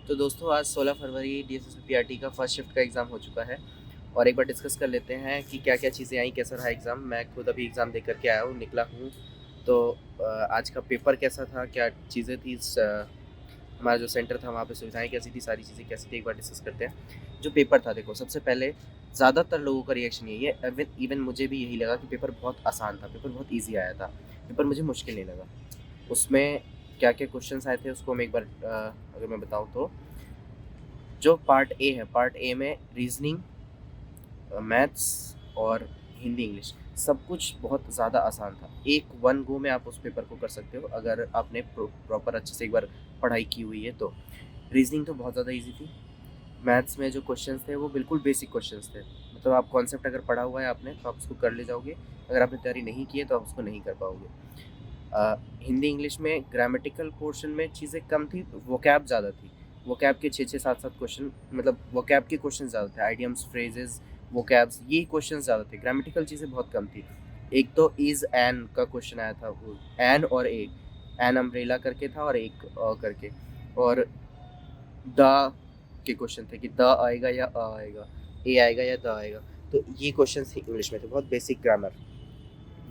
तो दोस्तों आज 16 फरवरी डीएसएसबी का फर्स्ट शिफ्ट का एग्ज़ाम हो चुका है और एक बार डिस्कस कर लेते हैं कि क्या-क्या चीज़ें आई, कैसा रहा एग्ज़ाम। मैं खुद अभी एग्ज़ाम दे कर के आया हूँ, निकला हूँ। तो आज का पेपर कैसा था, क्या चीज़ें थी, हमारा जो सेंटर था वहाँ पे सुविधाएँ कैसी थी, सारी चीज़ें कैसी थी, एक बार डिस्कस करते हैं। जो पेपर था देखो, सबसे पहले ज़्यादातर लोगों का रिएक्शन यही है, इवन मुझे भी यही लगा कि पेपर बहुत आसान था, पेपर बहुत ईज़ी आया था, पेपर मुझे मुश्किल नहीं लगा। उसमें क्या-क्या क्वेश्चन्स आए थे उसको मैं एक बार अगर मैं बताऊँ तो जो पार्ट ए है, पार्ट ए में रीज़निंग, मैथ्स और हिंदी इंग्लिश सब कुछ बहुत ज़्यादा आसान था। एक वन गो में आप उस पेपर को कर सकते हो अगर आपने प्रॉपर अच्छे से एक बार पढ़ाई की हुई है तो। रीज़निंग तो बहुत ज़्यादा ईज़ी थी। मैथ्स में जो क्वेश्चंस थे वो बिल्कुल बेसिक क्वेश्चंस थे। मतलब आप कॉन्सेप्ट अगर पढ़ा हुआ है आपने तो आप उसको कर ले जाओगे, अगर आपने तैयारी नहीं की है तो आप उसको नहीं कर पाओगे। हिंदी इंग्लिश में ग्रामेटिकल पोर्शन में चीज़ें कम थी, वोकैब ज़्यादा थी। वोकैब के 6-6 7-7 क्वेश्चन, मतलब वोकैब के क्वेश्चन ज़्यादा थे, आइडियम्स, फ्रेजेस, वोकैब्स ये क्वेश्चन ज़्यादा थे, ग्रामेटिकल चीज़ें बहुत कम थी। एक तो इज़ एन का क्वेश्चन आया था, वो एन और ए, एन अम्ब्रेला करके था और एक करके, और द के क्वेश्चन थे कि द आएगा या अ आएगा, ए आएगा या द आएगा। तो ये क्वेश्चंस इंग्लिश में थे, बहुत बेसिक ग्रामर,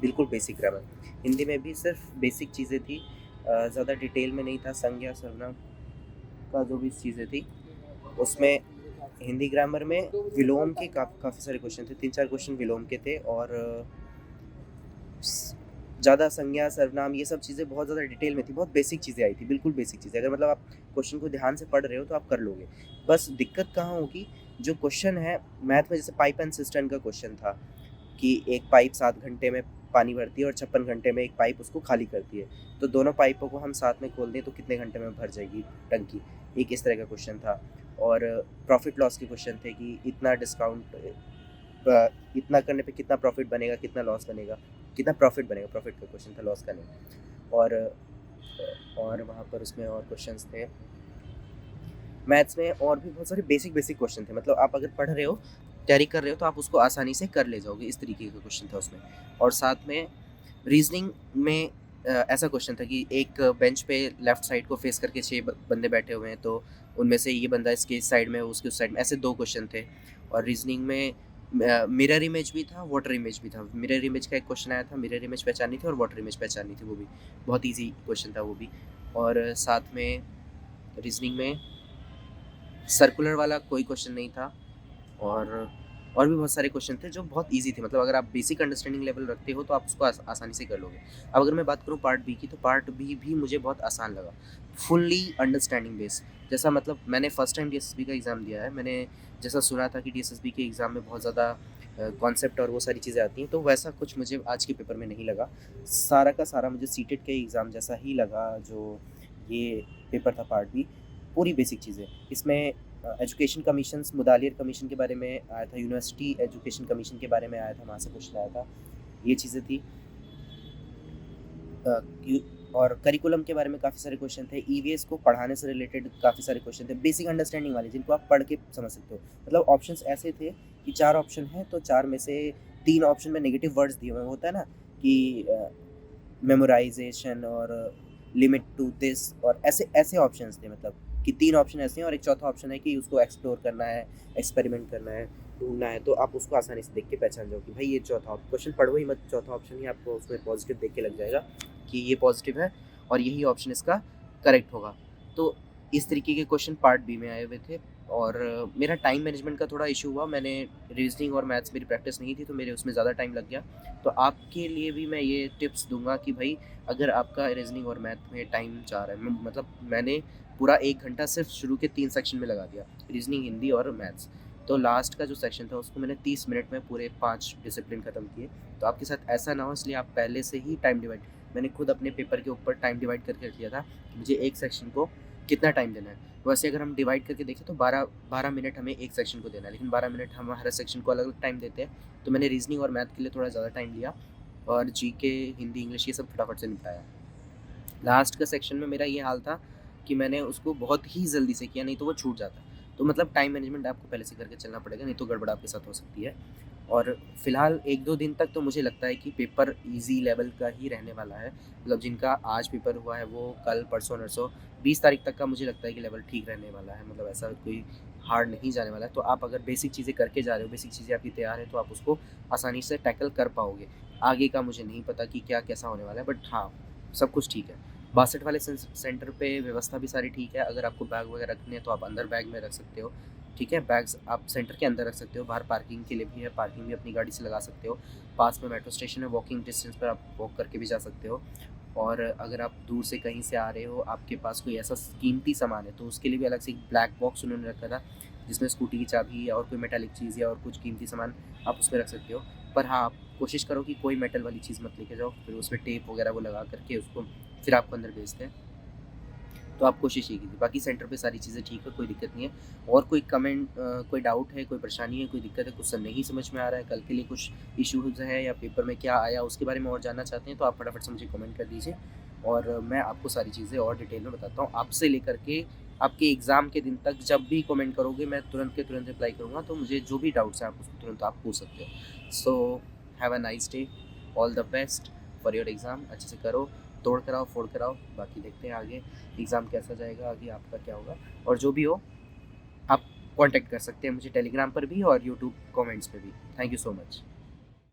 बिल्कुल बेसिक ग्रामर। हिंदी में भी सिर्फ बेसिक चीज़ें थी, ज़्यादा डिटेल में नहीं था। संज्ञा सर्वनाम का जो भी चीज़ें थी उसमें, हिंदी ग्रामर में विलोम के काफ़ी सारे क्वेश्चन थे, 3-4 क्वेश्चन विलोम के थे, और ज़्यादा संज्ञा सर्वनाम ये सब चीज़ें बहुत ज़्यादा डिटेल में थी, बहुत बेसिक चीज़ें आई थी, बिल्कुल बेसिक चीज़ें। अगर मतलब आप क्वेश्चन को ध्यान से पढ़ रहे हो तो आप कर लोगे। बस दिक्कत कहाँ होगी, जो क्वेश्चन है मैथ में, जैसे पाइप एंड सिस्टम का क्वेश्चन था कि एक पाइप 7 घंटे में पानी भरती है और 56 घंटे में एक पाइप उसको खाली करती है। तो दोनों पाइपों को हम साथ में खोल दें तो कितने घंटे में भर जाएगी टंकी? एक इस तरह का क्वेश्चन था। और प्रॉफ़िट लॉस के क्वेश्चन थे कि इतना डिस्काउंट, इतना करने पे कितना प्रॉफ़िट बनेगा, कितना लॉस बनेगा, कितना प्रॉफ़िट बनेगा, प्रॉफ़िट का क्वेश्चन था, लॉस का नहीं। और वहाँ पर उसमें और क्वेश्चंस थे। मैथ्स में और भी बहुत सारे बेसिक क्वेश्चन थे, मतलब आप अगर पढ़ रहे हो, तैयारी कर रहे हो तो आप उसको आसानी से कर ले जाओगे, इस तरीके का क्वेश्चन था उसमें। और साथ में रीजनिंग में ऐसा क्वेश्चन था कि एक बेंच पे लेफ्ट साइड को फेस करके 6 बंदे बैठे हुए हैं, तो उनमें से ये बंदा इसके इस साइड में, उसके उस साइड में, ऐसे 2 क्वेश्चन थे। और रीजनिंग में मिरर इमेज भी था, वाटर इमेज भी था। मिरर इमेज का एक क्वेश्चन आया था, मिरर इमेज पहचाननी थी और वाटर इमेज पहचाननी थी, वो भी बहुत ईजी क्वेश्चन था वो भी। और साथ में रीजनिंग में सर्कुलर वाला कोई क्वेश्चन नहीं था, और और भी बहुत सारे क्वेश्चन थे जो बहुत ईज़ी थे, मतलब अगर आप बेसिक अंडरस्टैंडिंग लेवल रखते हो तो आप उसको आसानी से कर लोगे। अब अगर मैं बात करूँ पार्ट बी की, तो पार्ट बी भी मुझे बहुत आसान लगा, फुल्ली अंडरस्टैंडिंग बेस्ड। जैसा, मतलब मैंने फर्स्ट टाइम डीएसएसबी का एग्ज़ाम दिया है, मैंने जैसा सुना था कि डीएसएसबी के एग्ज़ाम में बहुत ज़्यादा कॉन्सेप्ट और वो सारी चीज़ें आती हैं, तो वैसा कुछ मुझे आज के पेपर में नहीं लगा। सारा का सारा मुझे सीटेट के एग्ज़ाम जैसा ही लगा, जो ये पेपर था पार्ट बी, पूरी बेसिक चीज़ें। इसमें एजुकेशन कमीशंस, मुदालियर कमीशन के बारे में आया था, यूनिवर्सिटी एजुकेशन कमीशन के बारे में आया था, वहाँ से क्वेश्चन आया था, ये चीज़ें थी। और करिकुलम के बारे में काफ़ी सारे क्वेश्चन थे, ईवीएस को पढ़ाने से रिलेटेड काफ़ी सारे क्वेश्चन थे, बेसिक अंडरस्टैंडिंग वाले, जिनको आप पढ़ के समझ सकते हो। मतलब ऑप्शंस ऐसे थे कि 4 ऑप्शन हैं, तो 4 में से 3 ऑप्शन में नेगेटिव वर्ड्स दिए हुए हैं, होता है ना कि मेमोराइज़ेशन और लिमिट टू दिस, और ऐसे ऐसे ऑप्शंस थे, मतलब कि 3 ऑप्शन ऐसे हैं और एक चौथा ऑप्शन है कि उसको एक्सप्लोर करना है, एक्सपेरिमेंट करना है, ढूँढना है, तो आप उसको आसानी से देख के पहचान जाओ कि भाई ये चौथा क्वेश्चन पढ़ो ही मत, चौथा ऑप्शन ही आपको उसमें पॉजिटिव देख के लग जाएगा कि ये पॉजिटिव है और यही ऑप्शन इसका करेक्ट होगा। तो इस तरीके के क्वेश्चन पार्ट बी में आए हुए थे। और मेरा टाइम मैनेजमेंट का थोड़ा इशू हुआ, मैंने रीजनिंग और मैथ्स मेरी प्रैक्टिस नहीं थी, तो मेरे उसमें ज़्यादा टाइम लग गया। तो आपके लिए भी मैं ये टिप्स दूँगा कि भाई अगर आपका रीजनिंग और मैथ में टाइम जा रहा है, मतलब मैंने पूरा 1 घंटा सिर्फ शुरू के 3 सेक्शन में लगा दिया, रीजनिंग, हिंदी और मैथ्स। तो लास्ट का जो सेक्शन था उसको मैंने 30 मिनट में पूरे 5 डिसिप्लिन ख़त्म किए। तो आपके साथ ऐसा ना हो, इसलिए आप पहले से ही टाइम डिवाइड, मैंने खुद अपने पेपर के ऊपर टाइम डिवाइड करके रख लिया था कि मुझे एक सेक्शन को कितना टाइम देना है। वैसे अगर हम डिवाइड करके देखें तो 12 मिनट हमें एक सेक्शन को देना है, लेकिन 12 मिनट हम हर सेक्शन को अलग-अलग टाइम देते हैं। तो मैंने रीजनिंग और मैथ के लिए थोड़ा ज़्यादा टाइम लिया और जीके, हिंदी, इंग्लिश ये सब फटाफट से निपटाया। लास्ट का सेक्शन में मेरा ये हाल था कि मैंने उसको बहुत ही जल्दी से किया, नहीं तो वो छूट जाता। तो मतलब टाइम मैनेजमेंट आपको पहले से करके चलना पड़ेगा, नहीं तो गड़बड़ आपके साथ हो सकती है। और फ़िलहाल 1-2 दिन तक तो मुझे लगता है कि पेपर ईज़ी लेवल का ही रहने वाला है। मतलब जिनका आज पेपर हुआ है वो कल, परसों-नरसों 20 तारीख तक का मुझे लगता है कि लेवल ठीक रहने वाला है। मतलब ऐसा कोई हार्ड नहीं जाने वाला है। तो आप अगर बेसिक चीज़ें करके जा रहे हो, बेसिक चीज़ें आपकी तैयार हैं, तो आप उसको आसानी से टैकल कर पाओगे। आगे का मुझे नहीं पता कि क्या कैसा होने वाला है, बट हाँ, सब कुछ ठीक है। 62 वाले सेंटर पे व्यवस्था भी सारी ठीक है। अगर आपको बैग वगैरह रखने हैं तो आप अंदर बैग में रख सकते हो। ठीक है, बैग्स आप सेंटर के अंदर रख सकते हो। बाहर पार्किंग के लिए भी है, पार्किंग भी अपनी गाड़ी से लगा सकते हो। पास में मेट्रो स्टेशन है, वॉकिंग डिस्टेंस पर आप वॉक करके भी जा सकते हो। और अगर आप दूर से कहीं से आ रहे हो, आपके पास कोई ऐसा कीमती सामान है, तो उसके लिए भी अलग से एक ब्लैक बॉक्स उन्होंने रखा था, जिसमें स्कूटी की चाबी या और कोई मेटालिक चीज़ या और कुछ कीमती सामान आप उसमें रख सकते हो। पर हाँ, आप कोशिश करो कि कोई मेटल वाली चीज़ मत लेके जाओ, फिर उसमें टेप वगैरह वो लगा करके उसको फिर आपको अंदर भेजते हैं। तो आप कोशिश ये कीजिए। बाकी सेंटर पे सारी चीज़ें ठीक है, कोई दिक्कत नहीं है। और कोई कमेंट कोई डाउट है, कोई परेशानी है, कोई दिक्कत है, कुछ नहीं समझ में आ रहा है, कल के लिए कुछ इश्यूज़ हैं या पेपर में क्या आया उसके बारे में और जानना चाहते हैं, तो आप फटाफट से मुझे कमेंट कर दीजिए और मैं आपको सारी चीज़ें और डिटेल में बताता हूँ। आपसे लेकर के आपके एग्ज़ाम के दिन तक जब भी कमेंट करोगे मैं तुरंत के तुरंत रिप्लाई करूँगा, तो मुझे जो भी डाउट्स हैं आप उसको तुरंत आप पूछ सकते हो। So have a nice day, all the best for your exam. अच्छे से करो, तोड़ कर आओ, फोड़ कर आओ। बाकी देखते हैं आगे एग्ज़ाम कैसा जाएगा, आगे आपका क्या होगा। और जो भी हो आप कॉन्टैक्ट कर सकते हैं मुझे टेलीग्राम पर भी और यूट्यूब कमेंट्स पे भी। Thank you so much.